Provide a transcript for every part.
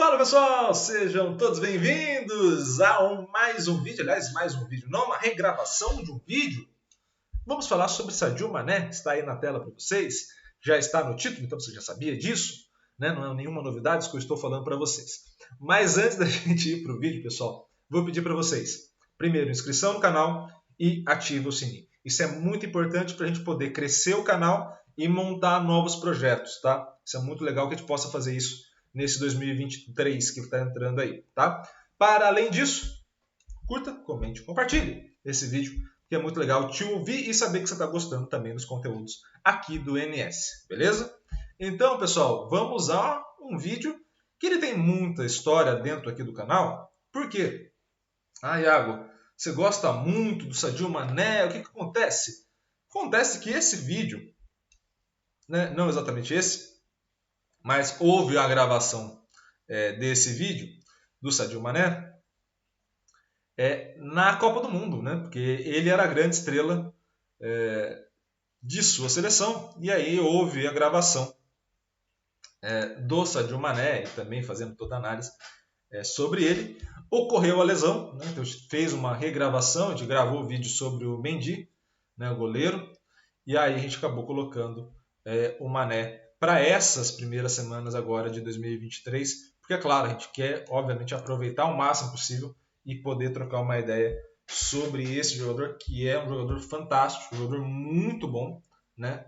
Fala pessoal, sejam todos bem-vindos a mais um vídeo, não, uma regravação de um vídeo. Vamos falar sobre Sadio Mané, está aí na tela para vocês, já está no título, então você já sabia disso, né? Não é nenhuma novidade isso que eu estou falando para vocês. Mas antes da gente ir para o vídeo, pessoal, vou pedir para vocês, primeiro, inscrição no canal e ative o sininho. Isso é muito importante para a gente poder crescer o canal e montar novos projetos, tá? Isso é muito legal que a gente possa fazer isso nesse 2023 que está entrando aí, tá? Para além disso, curta, comente, compartilhe esse vídeo, que é muito legal te ouvir e saber que você está gostando também dos conteúdos aqui do NS, beleza? Então, pessoal, vamos a um vídeo que ele tem muita história dentro aqui do canal. Por quê? Iago, você gosta muito do Sadio Mané, o que acontece? Acontece que esse vídeo, né, não exatamente esse, mas houve a gravação desse vídeo do Sadio Mané na Copa do Mundo, né? Porque ele era a grande estrela de sua seleção, e aí houve a gravação do Sadio Mané, e também fazendo toda a análise sobre ele. Ocorreu a lesão, né? Então fez uma regravação, a gente gravou o vídeo sobre o Mendy, né, o goleiro, e aí a gente acabou colocando o Mané para essas primeiras semanas agora de 2023, porque é claro, a gente quer obviamente aproveitar o máximo possível e poder trocar uma ideia sobre esse jogador, que é um jogador fantástico, um jogador muito bom, né?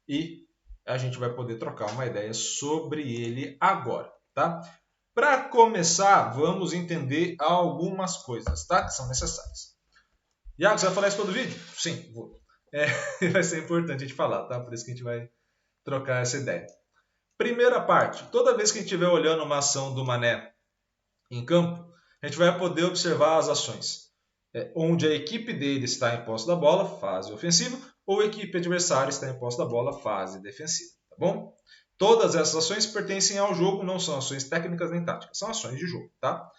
E a gente vai poder trocar uma ideia sobre ele agora, tá? Para começar, vamos entender algumas coisas, tá? Que são necessárias. Iago, você vai falar isso todo vídeo? Sim, vou. Vai ser importante a gente falar, tá? Por isso que a gente vai trocar essa ideia. Primeira parte, toda vez que a gente estiver olhando uma ação do Mané em campo, a gente vai poder observar as ações onde a equipe dele está em posse da bola, fase ofensiva, ou a equipe adversária está em posse da bola, fase defensiva, tá bom? Todas essas ações pertencem ao jogo, não são ações técnicas nem táticas, são ações de jogo, tá?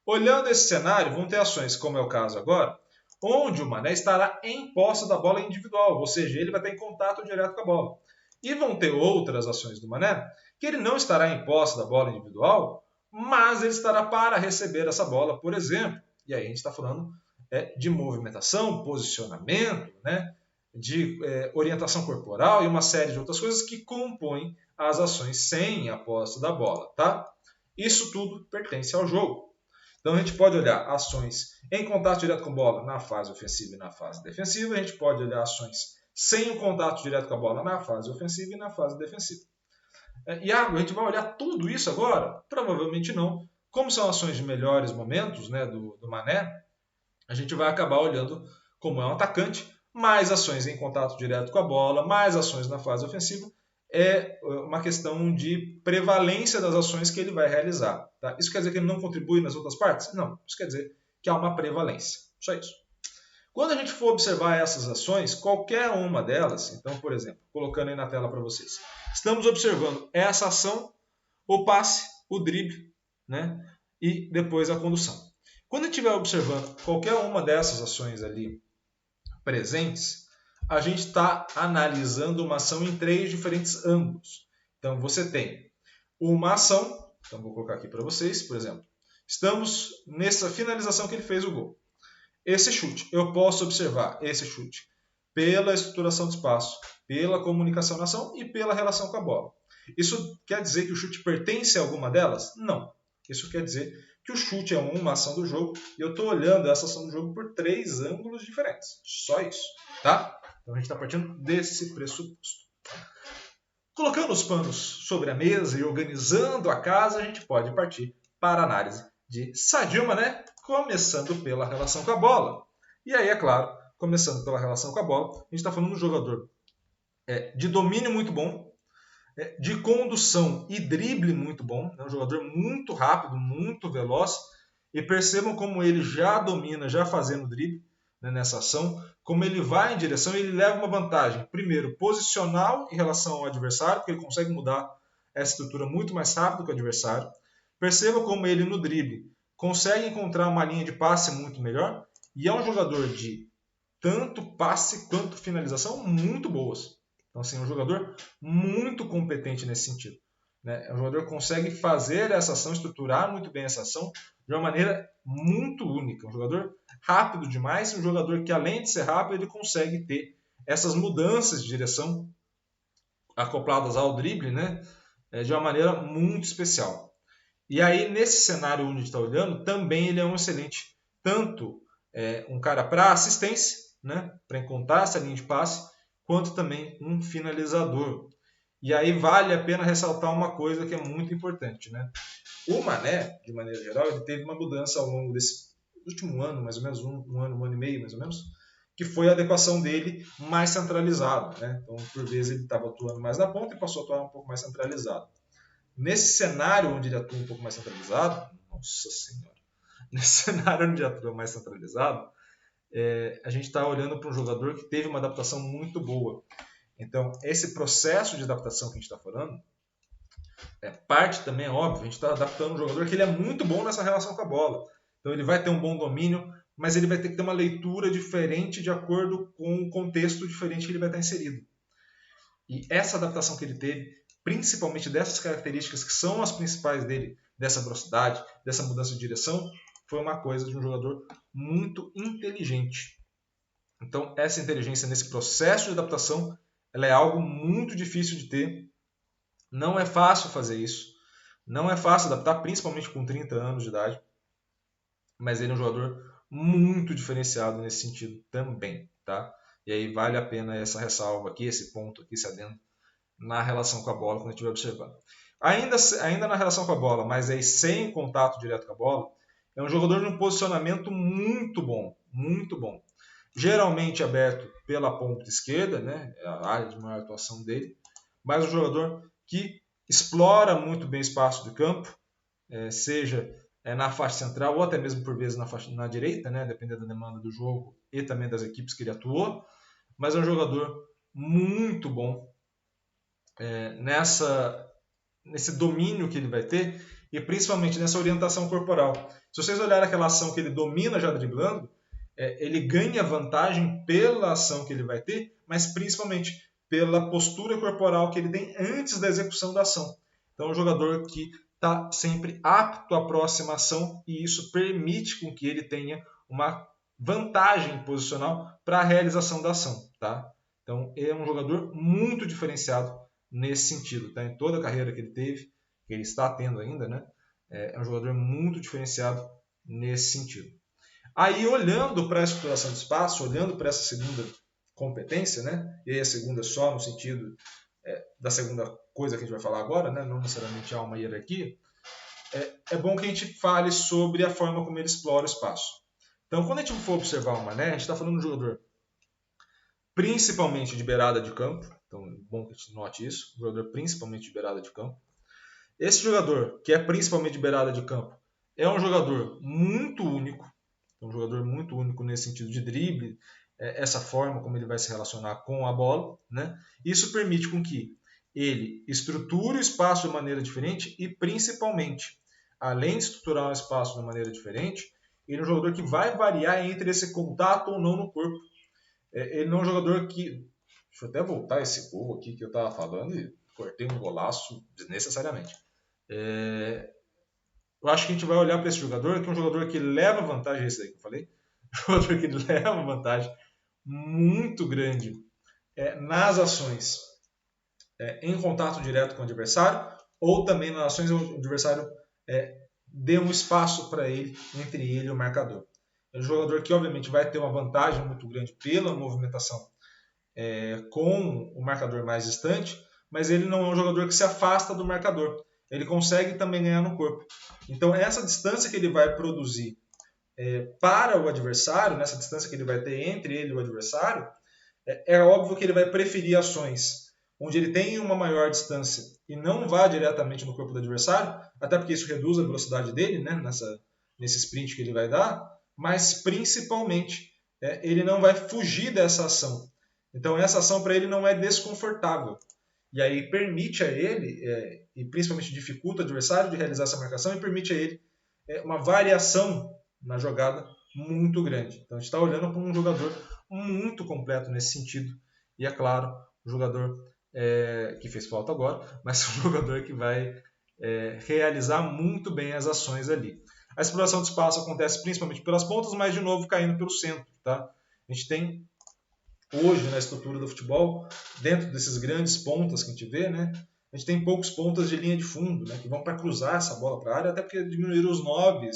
Olhando esse cenário, vão ter ações, como é o caso agora, onde o Mané estará em posse da bola individual, ou seja, ele vai estar em contato direto com a bola. E vão ter outras ações do Mané que ele não estará em posse da bola individual, mas ele estará para receber essa bola, por exemplo. E aí a gente está falando de movimentação, posicionamento, né, de orientação corporal e uma série de outras coisas que compõem as ações sem a posse da bola, tá? Isso tudo pertence ao jogo. Então a gente pode olhar ações em contato direto com a bola na fase ofensiva e na fase defensiva, a gente pode olhar ações sem o contato direto com a bola na fase ofensiva e na fase defensiva. Iago, a gente vai olhar tudo isso agora? Provavelmente não. Como são ações de melhores momentos, né, do Mané, a gente vai acabar olhando como é um atacante, mais ações em contato direto com a bola, mais ações na fase ofensiva, é uma questão de prevalência das ações que ele vai realizar. Tá? Isso quer dizer que ele não contribui nas outras partes? Não, isso quer dizer que há uma prevalência. Só isso. Quando a gente for observar essas ações, qualquer uma delas, então, por exemplo, colocando aí na tela para vocês, estamos observando essa ação, o passe, o drible, né? E depois a condução. Quando a gente estiver observando qualquer uma dessas ações ali presentes, a gente está analisando uma ação em três diferentes ângulos. Então, você tem uma ação, então vou colocar aqui para vocês, por exemplo, estamos nessa finalização que ele fez o gol. Esse chute, eu posso observar esse chute pela estruturação do espaço, pela comunicação na ação e pela relação com a bola. Isso quer dizer que o chute pertence a alguma delas? Não. Isso quer dizer que o chute é uma ação do jogo e eu estou olhando essa ação do jogo por três ângulos diferentes. Só isso, tá? Então a gente está partindo desse pressuposto. Colocando os panos sobre a mesa e organizando a casa, a gente pode partir para a análise de Sadio Mané, começando pela relação com a bola. E aí, é claro, começando pela relação com a bola, a gente está falando de um jogador de domínio muito bom, de condução e drible muito bom, é um jogador muito rápido, muito veloz, e percebam como ele já domina, já fazendo drible, né, nessa ação, como ele vai em direção e ele leva uma vantagem, primeiro, posicional em relação ao adversário, porque ele consegue mudar essa estrutura muito mais rápido que o adversário. Perceba como ele no drible consegue encontrar uma linha de passe muito melhor, e é um jogador de tanto passe quanto finalização muito boas. Então, assim, é um jogador muito competente nesse sentido. né? É um jogador que consegue fazer essa ação, estruturar muito bem essa ação de uma maneira muito única. Um jogador rápido demais, um jogador que, além de ser rápido, ele consegue ter essas mudanças de direção acopladas ao drible, né? De uma maneira muito especial. E aí, nesse cenário onde a gente está olhando, também ele é um excelente, tanto um cara para assistência, né? Para encontrar essa linha de passe, quanto também um finalizador. E aí vale a pena ressaltar uma coisa que é muito importante, né? O Mané, de maneira geral, ele teve uma mudança ao longo desse último ano, mais ou menos um ano e meio, mais ou menos, que foi a adequação dele mais centralizado, né? Então, por vezes ele estava atuando mais na ponta e passou a atuar um pouco mais centralizado. Nesse cenário onde ele atua um pouco mais centralizado, nossa senhora, nesse cenário onde ele atua mais centralizado, a gente está olhando para um jogador que teve uma adaptação muito boa. Então, esse processo de adaptação que a gente está falando, parte também é óbvio, a gente está adaptando um jogador que ele é muito bom nessa relação com a bola. Então, ele vai ter um bom domínio, mas ele vai ter que ter uma leitura diferente de acordo com o contexto diferente que ele vai estar inserido. E essa adaptação que ele teve, principalmente dessas características que são as principais dele, dessa velocidade, dessa mudança de direção, foi uma coisa de um jogador muito inteligente. Então, essa inteligência nesse processo de adaptação, ela é algo muito difícil de ter. Não é fácil fazer isso. Não é fácil adaptar, principalmente com 30 anos de idade. Mas ele é um jogador muito diferenciado nesse sentido também, tá? E aí vale a pena essa ressalva aqui, esse ponto aqui, esse adendo, na relação com a bola, quando a gente vai observar. Ainda na relação com a bola, mas aí sem contato direto com a bola, é um jogador de um posicionamento muito bom, muito bom. Geralmente aberto pela ponta esquerda, né? É a área de maior atuação dele, mas um jogador que explora muito bem o espaço de campo, seja na faixa central ou até mesmo por vezes na direita, né? Dependendo da demanda do jogo e também das equipes que ele atuou, mas é um jogador muito bom nesse domínio que ele vai ter e principalmente nessa orientação corporal. Se vocês olharem aquela ação que ele domina já driblando, ele ganha vantagem pela ação que ele vai ter, mas principalmente pela postura corporal que ele tem antes da execução da ação. Então é um jogador que está sempre apto à próxima ação e isso permite com que ele tenha uma vantagem posicional para a realização da ação. Tá? Então é um jogador muito diferenciado nesse sentido. Tá? Em toda a carreira que ele teve, que ele está tendo ainda, né? É um jogador muito diferenciado nesse sentido. Aí, olhando para a exploração de espaço, olhando para essa segunda competência, né? E aí a segunda só no sentido da segunda coisa que a gente vai falar agora, né? Não necessariamente há uma hierarquia, é bom que a gente fale sobre a forma como ele explora o espaço. Então, quando a gente for observar o Mané, a gente está falando de um jogador principalmente de beirada de campo, então é bom que a gente note isso, um jogador principalmente de beirada de campo. Esse jogador, que é principalmente de beirada de campo, é um jogador muito único, nesse sentido de drible, essa forma como ele vai se relacionar com a bola, né? Isso permite com que ele estruture o espaço de maneira diferente e, principalmente, além de estruturar o espaço de maneira diferente, ele é um jogador que vai variar entre esse contato ou não no corpo. Ele não é um jogador que... Deixa eu até voltar esse gol aqui que eu estava falando e cortei um golaço desnecessariamente. Eu acho que a gente vai olhar para esse jogador, que é um jogador que leva vantagem, esse daí que eu falei, um jogador que leva vantagem muito grande nas ações em contato direto com o adversário, ou também nas ações onde o adversário dê um espaço para ele, entre ele e o marcador. É um jogador que, obviamente, vai ter uma vantagem muito grande pela movimentação com o marcador mais distante, mas ele não é um jogador que se afasta do marcador. Ele consegue também ganhar no corpo. Então, essa distância que ele vai produzir para o adversário, nessa distância que ele vai ter entre ele e o adversário, é óbvio que ele vai preferir ações onde ele tem uma maior distância e não vá diretamente no corpo do adversário, até porque isso reduz a velocidade dele, né, nesse sprint que ele vai dar, mas principalmente ele não vai fugir dessa ação. Então essa ação para ele não é desconfortável. E aí permite a ele, e principalmente dificulta o adversário de realizar essa marcação e permite a ele uma variação na jogada muito grande. Então a gente está olhando para um jogador muito completo nesse sentido. E é claro, um jogador que fez falta agora, mas um jogador que vai realizar muito bem as ações ali. A exploração do espaço acontece principalmente pelas pontas, mas de novo caindo pelo centro. Tá? A gente tem hoje na estrutura do futebol, dentro desses grandes pontas que a gente vê, né, a gente tem poucos pontas de linha de fundo, né, que vão para cruzar essa bola para a área, até porque diminuíram os 9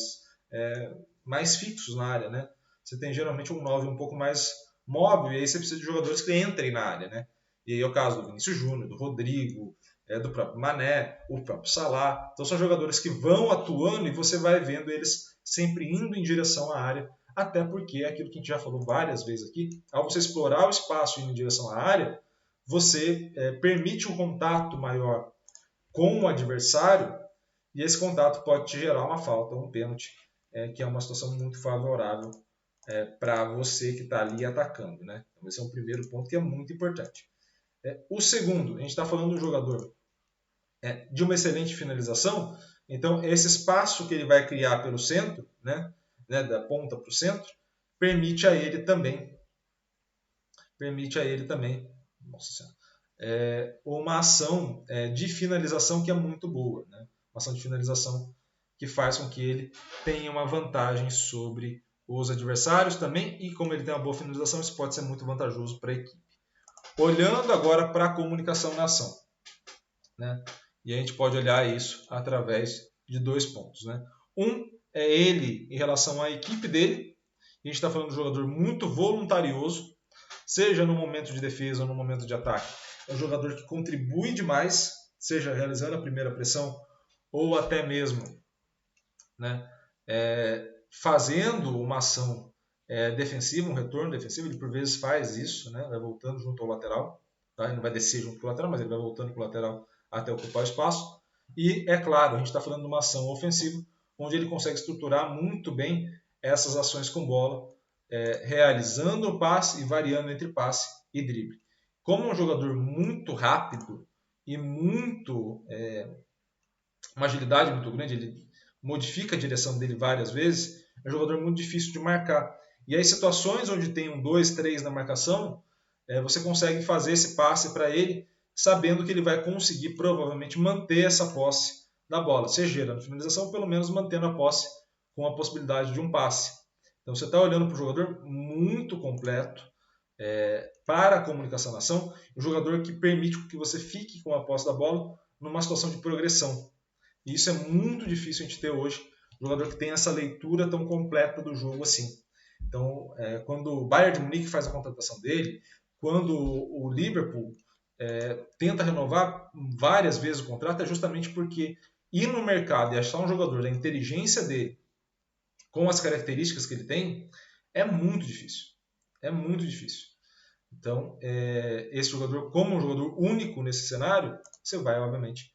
mais fixos na área. Né? Você tem geralmente um 9 um pouco mais móvel, e aí você precisa de jogadores que entrem na área. Né? E aí é o caso do Vinícius Júnior, do Rodrigo, do próprio Mané, o próprio Salah. Então são jogadores que vão atuando e você vai vendo eles sempre indo em direção à área, até porque é aquilo que a gente já falou várias vezes aqui, ao você explorar o espaço e ir em direção à área, você permite um contato maior com o adversário, e esse contato pode te gerar uma falta, um pênalti, que é uma situação muito favorável para você que está ali atacando. Né? Então esse é um primeiro ponto que é muito importante. O segundo, a gente está falando de um jogador de uma excelente finalização, então esse espaço que ele vai criar pelo centro, né, da ponta para o centro, permite a ele também, nossa senhora, uma ação de finalização que é muito boa, né? Uma ação de finalização que faz com que ele tenha uma vantagem sobre os adversários também, e como ele tem uma boa finalização, isso pode ser muito vantajoso para a equipe. Olhando agora para a comunicação na ação, né? E a gente pode olhar isso através de 2 pontos. Né? Um é ele em relação à equipe dele. A gente está falando de um jogador muito voluntarioso, seja no momento de defesa ou no momento de ataque. É um jogador que contribui demais, seja realizando a primeira pressão ou até mesmo, né, fazendo uma ação defensiva, um retorno defensivo. Ele por vezes faz isso, né, vai voltando junto ao lateral. Tá? Ele não vai descer junto com o lateral, mas ele vai voltando para o lateral até ocupar o espaço. E, é claro, a gente está falando de uma ação ofensiva, onde ele consegue estruturar muito bem essas ações com bola, realizando o passe e variando entre passe e drible. Como um jogador muito rápido e uma agilidade muito grande, ele modifica a direção dele várias vezes, é um jogador muito difícil de marcar. E aí, situações onde tem 1, 2, 3 na marcação, você consegue fazer esse passe para ele, sabendo que ele vai conseguir provavelmente manter essa posse da bola, seja gerando finalização, pelo menos mantendo a posse com a possibilidade de um passe. Então você está olhando para um jogador muito completo para a comunicação na ação, um jogador que permite que você fique com a posse da bola numa situação de progressão. E isso é muito difícil a gente ter hoje, um jogador que tem essa leitura tão completa do jogo assim. Então, quando o Bayern de Munique faz a contratação dele, quando o Liverpool tenta renovar várias vezes o contrato, é justamente porque ir no mercado e achar um jogador da inteligência dele, com as características que ele tem, é muito difícil. É muito difícil. Então, esse jogador, como um jogador único nesse cenário, você vai, obviamente,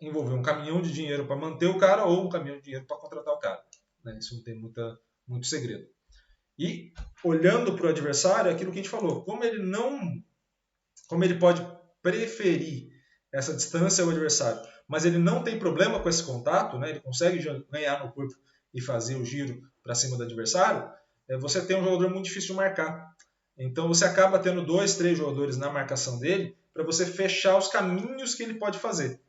envolver um caminhão de dinheiro para manter o cara ou um caminhão de dinheiro para contratar o cara. Né? Isso não tem muito segredo. E, olhando para o adversário, é aquilo que a gente falou. Como ele pode preferir essa distância ao adversário, mas ele não tem problema com esse contato, né? Ele consegue ganhar no corpo e fazer o giro para cima do adversário, você tem um jogador muito difícil de marcar. Então você acaba tendo 2, 3 jogadores na marcação dele para você fechar os caminhos que ele pode fazer.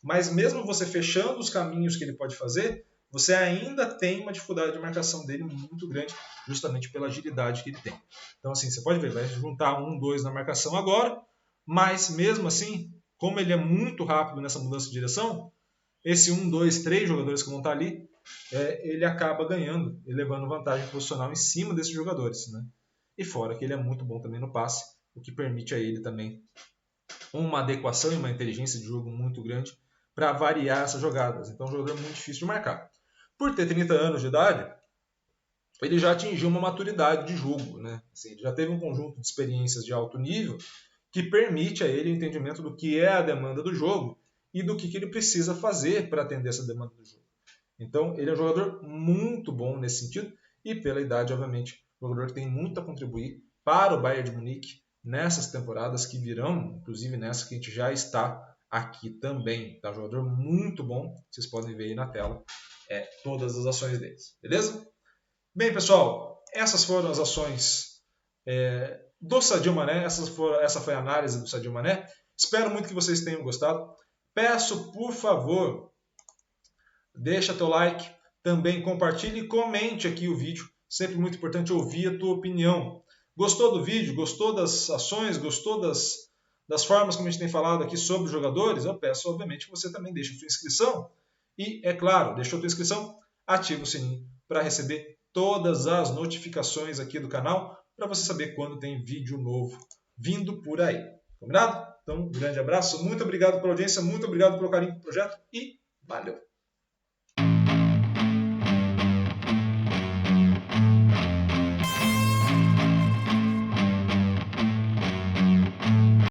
Mas mesmo você fechando os caminhos que ele pode fazer, você ainda tem uma dificuldade de marcação dele muito grande, justamente pela agilidade que ele tem. Então, assim, você pode ver, vai juntar 1, 2 na marcação agora, mas mesmo assim, como ele é muito rápido nessa mudança de direção, esse 1, 2, 3 jogadores que vão estar ali, ele acaba ganhando e levando vantagem posicional em cima desses jogadores. Né? E fora que ele é muito bom também no passe, o que permite a ele também uma adequação e uma inteligência de jogo muito grande para variar essas jogadas. Então, é um jogador muito difícil de marcar. Por ter 30 anos de idade, ele já atingiu uma maturidade de jogo. Né? Assim, ele já teve um conjunto de experiências de alto nível que permite a ele o entendimento do que é a demanda do jogo e do que ele precisa fazer para atender essa demanda do jogo. Então, ele é um jogador muito bom nesse sentido e, pela idade, obviamente, um jogador que tem muito a contribuir para o Bayern de Munique nessas temporadas que virão, inclusive nessa que a gente já está aqui também. Tá? Um jogador muito bom, vocês podem ver aí na tela todas as ações deles, beleza? Bem, pessoal, essas foram as ações do Sadio Mané, essa foi a análise do Sadio Mané, Espero muito que vocês tenham gostado. Peço, por favor, deixa teu like, também compartilhe e comente aqui o vídeo. Sempre muito importante ouvir a tua opinião. Gostou do vídeo? Gostou das ações? Gostou das formas como a gente tem falado aqui sobre os jogadores? Eu peço, obviamente, que você também deixe a sua inscrição. E, é claro, deixou a tua inscrição, ativa o sininho para receber todas as notificações aqui do canal, para você saber quando tem vídeo novo vindo por aí. Combinado? Então, um grande abraço, muito obrigado pela audiência, muito obrigado pelo carinho do projeto e valeu!